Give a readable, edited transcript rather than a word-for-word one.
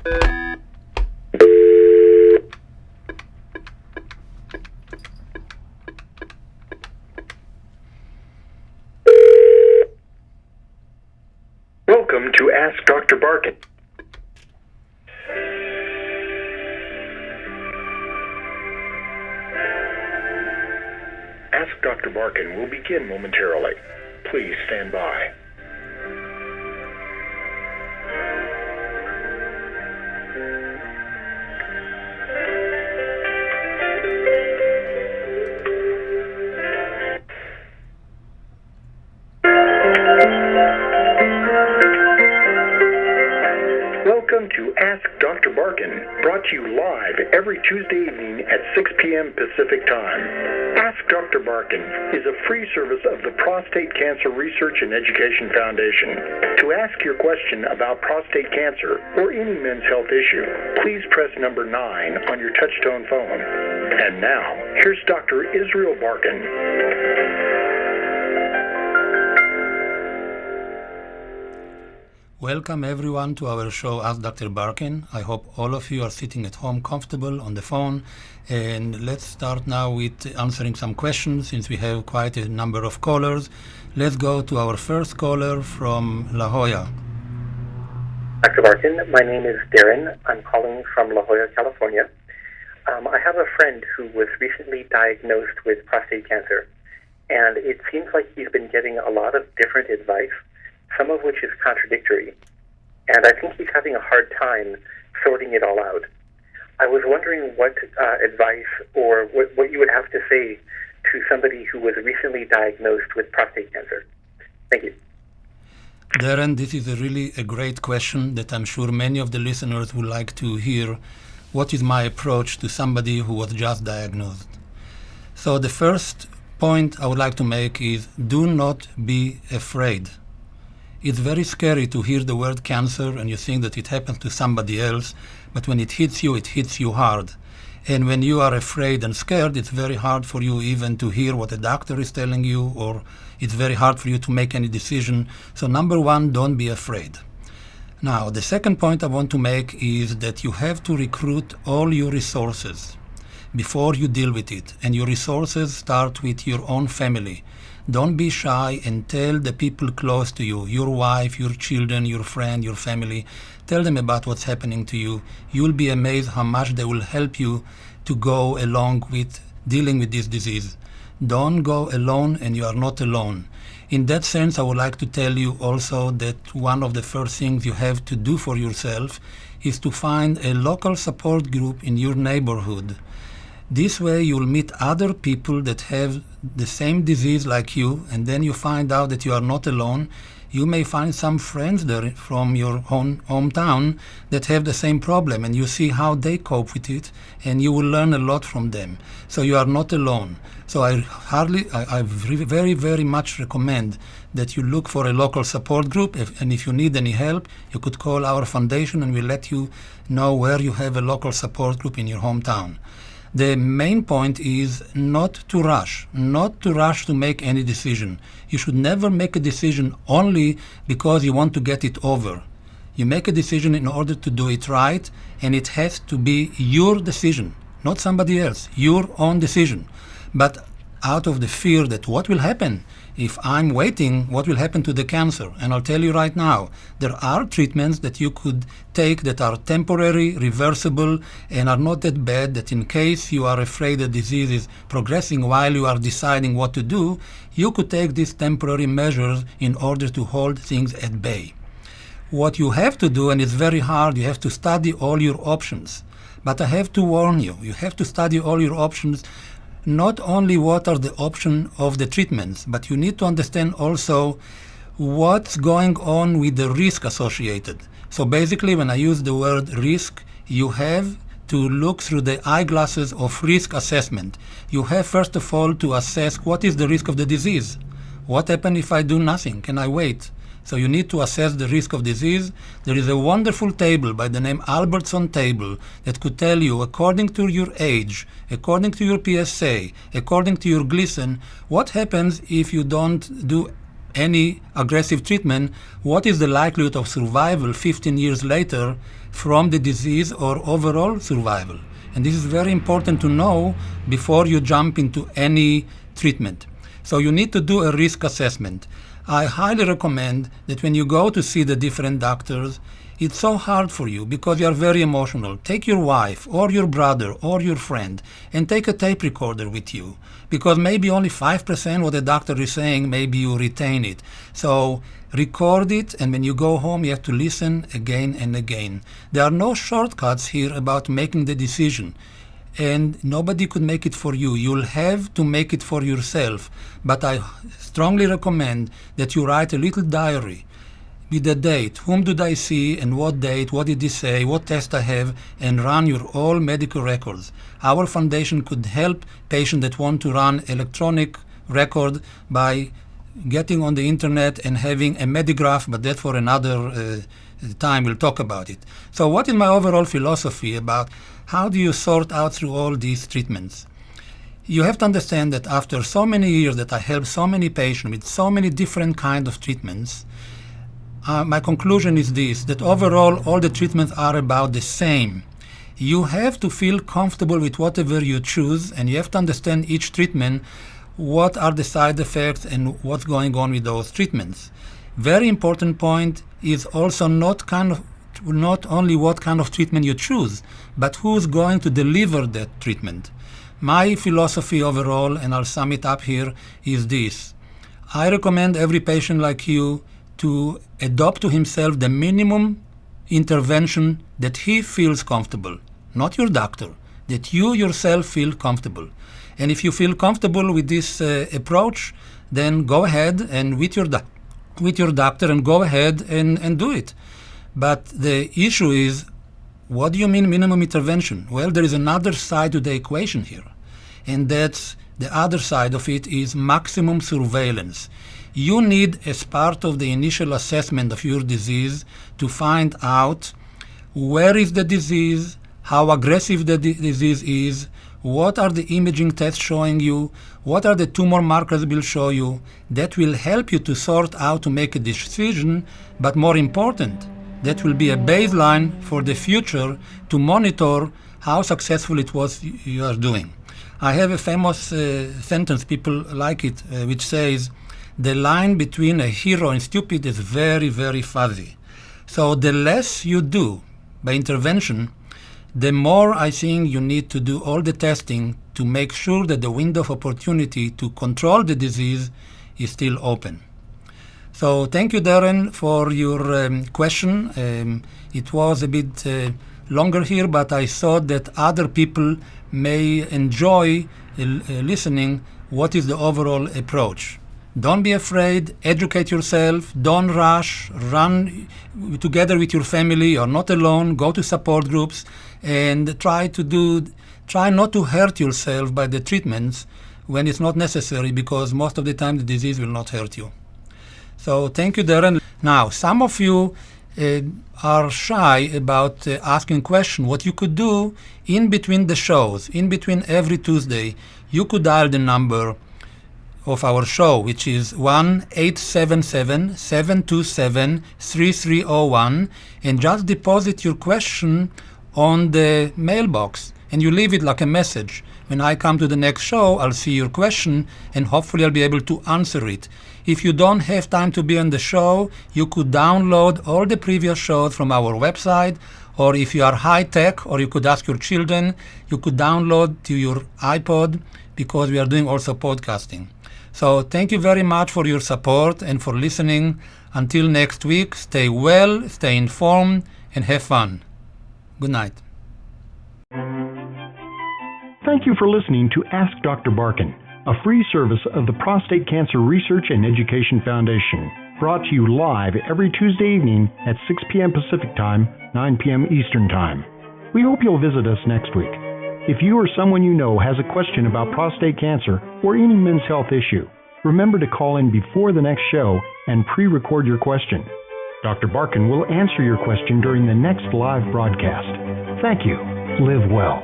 Welcome to Ask Dr. Barken. Ask Dr. Barken will begin momentarily. Please stand by. Welcome to Ask Dr. Barken, brought to you live every Tuesday evening at 6 p.m. Pacific Time. Ask Dr. Barken is a free service of the Prostate Cancer Research and Education Foundation. To ask your question about prostate cancer or any men's health issue, please press number 9 on your touch-tone phone. And now, here's Dr. Israel Barken. Welcome everyone to our show Ask Dr. Barken. I hope all of you are sitting at home comfortable on the phone. And let's start now with answering some questions since we have quite a number of callers. Let's go to our first caller from La Jolla. Dr. Barken, my name is Darren. I'm calling from La Jolla, California. I have a friend who was recently diagnosed with prostate cancer, and it seems like he's been getting a lot of different advice, some of which is contradictory, and I think he's having a hard time sorting it all out. I was wondering what advice or what you would have to say to somebody who was recently diagnosed with prostate cancer. Thank you. Darren, this is really a great question that I'm sure many of the listeners would like to hear. What is my approach to somebody who was just diagnosed? So the first point I would like to make is do not be afraid. It's very scary to hear the word cancer and you think that it happens to somebody else, but when it hits you hard. And when you are afraid and scared, it's very hard for you even to hear what a doctor is telling you, or it's very hard for you to make any decision. So number one, don't be afraid. Now, the second point I want to make is that you have to recruit all your resources before you deal with it. And your resources start with your own family. Don't be shy and tell the people close to you, your wife, your children, your friend, your family. Tell them about what's happening to you. You'll be amazed how much they will help you to go along with dealing with this disease. Don't go alone, and you are not alone. In that sense, I would like to tell you also that one of the first things you have to do for yourself is to find a local support group in your neighborhood. This way you'll meet other people that have the same disease like you, and then you find out that you are not alone. You may find some friends there from your hometown that have the same problem, and you see how they cope with it, and you will learn a lot from them. So you are not alone. So I very, very much recommend that you look for a local support group, and if you need any help, you could call our foundation and we'll let you know where you have a local support group in your hometown. The main point is not to rush to make any decision. You should never make a decision only because you want to get it over. You make a decision in order to do it right, and it has to be your decision, not somebody else, your own decision. But out of the fear that what will happen if I'm waiting, what will happen to the cancer? And I'll tell you right now, there are treatments that you could take that are temporary, reversible, and are not that bad, that in case you are afraid the disease is progressing while you are deciding what to do, you could take these temporary measures in order to hold things at bay. What you have to do, and it's very hard, you have to study all your options. But I have to warn you, you have to study all your options, not only what are the options of the treatments, but you need to understand also what's going on with the risk associated. So basically, when I use the word risk, you have to look through the eyeglasses of risk assessment. You have, first of all, to assess what is the risk of the disease. What happens if I do nothing? Can I wait? So you need to assess the risk of disease. There is a wonderful table by the name Albertson table that could tell you, according to your age, according to your PSA, according to your Gleason, what happens if you don't do any aggressive treatment, what is the likelihood of survival 15 years later from the disease or overall survival? And this is very important to know before you jump into any treatment. So you need to do a risk assessment. I highly recommend that when you go to see the different doctors, it's so hard for you because you are very emotional. Take your wife or your brother or your friend and take a tape recorder with you, because maybe only 5% what the doctor is saying, maybe you retain it. So record it, and when you go home, you have to listen again and again. There are no shortcuts here about making the decision, and nobody could make it for you. You'll have to make it for yourself. But I strongly recommend that you write a little diary with the date, whom did I see and what date, what did he say, what test I have, and run your all medical records. Our foundation could help patients that want to run electronic record by getting on the internet and having a Medigraph, but that for another time, we'll talk about it. So what is my overall philosophy about how do you sort out through all these treatments? You have to understand that after so many years that I help so many patients with so many different kinds of treatments, my conclusion is this, that overall all the treatments are about the same. You have to feel comfortable with whatever you choose, and you have to understand each treatment, what are the side effects and what's going on with those treatments. Very important point is also not only what kind of treatment you choose, but who's going to deliver that treatment. My philosophy overall, and I'll sum it up here, is this. I recommend every patient like you to adopt to himself the minimum intervention that he feels comfortable, not your doctor, that you yourself feel comfortable. And if you feel comfortable with this approach, then go ahead and with your doctor and go ahead and do it. But the issue is, what do you mean minimum intervention? Well, there is another side to the equation here, and that's the other side of it is maximum surveillance. You need, as part of the initial assessment of your disease, to find out where is the disease, how aggressive the disease is, what are the imaging tests showing you, what are the tumor markers will show you. That will help you to sort out to make a decision, but more important, that will be a baseline for the future to monitor how successful it was you are doing. I have a famous sentence, people like it, which says, the line between a hero and stupid is very, very fuzzy. So the less you do by intervention, the more I think you need to do all the testing to make sure that the window of opportunity to control the disease is still open. So thank you, Darren, for your question. It was a bit longer here, but I thought that other people may enjoy listening what is the overall approach. Don't be afraid, educate yourself, don't rush, run together with your family, you're not alone, go to support groups, and try not to hurt yourself by the treatments when it's not necessary, because most of the time the disease will not hurt you. So thank you, Darren. Now, some of you are shy about asking questions. What you could do in between the shows, in between every Tuesday, you could dial the number of our show, which is 1-877-727-3301, and just deposit your question on the mailbox, and you leave it like a message. When I come to the next show, I'll see your question, and hopefully I'll be able to answer it. If you don't have time to be on the show, you could download all the previous shows from our website, or if you are high-tech, or you could ask your children, you could download to your iPod, because we are doing also podcasting. So thank you very much for your support and for listening. Until next week, stay well, stay informed, and have fun. Good night. Thank you for listening to Ask Dr. Barken, a free service of the Prostate Cancer Research and Education Foundation, brought to you live every Tuesday evening at 6 p.m. Pacific Time, 9 p.m. Eastern Time. We hope you'll visit us next week. If you or someone you know has a question about prostate cancer or any men's health issue, remember to call in before the next show and pre-record your question. Dr. Barken will answer your question during the next live broadcast. Thank you. Live well.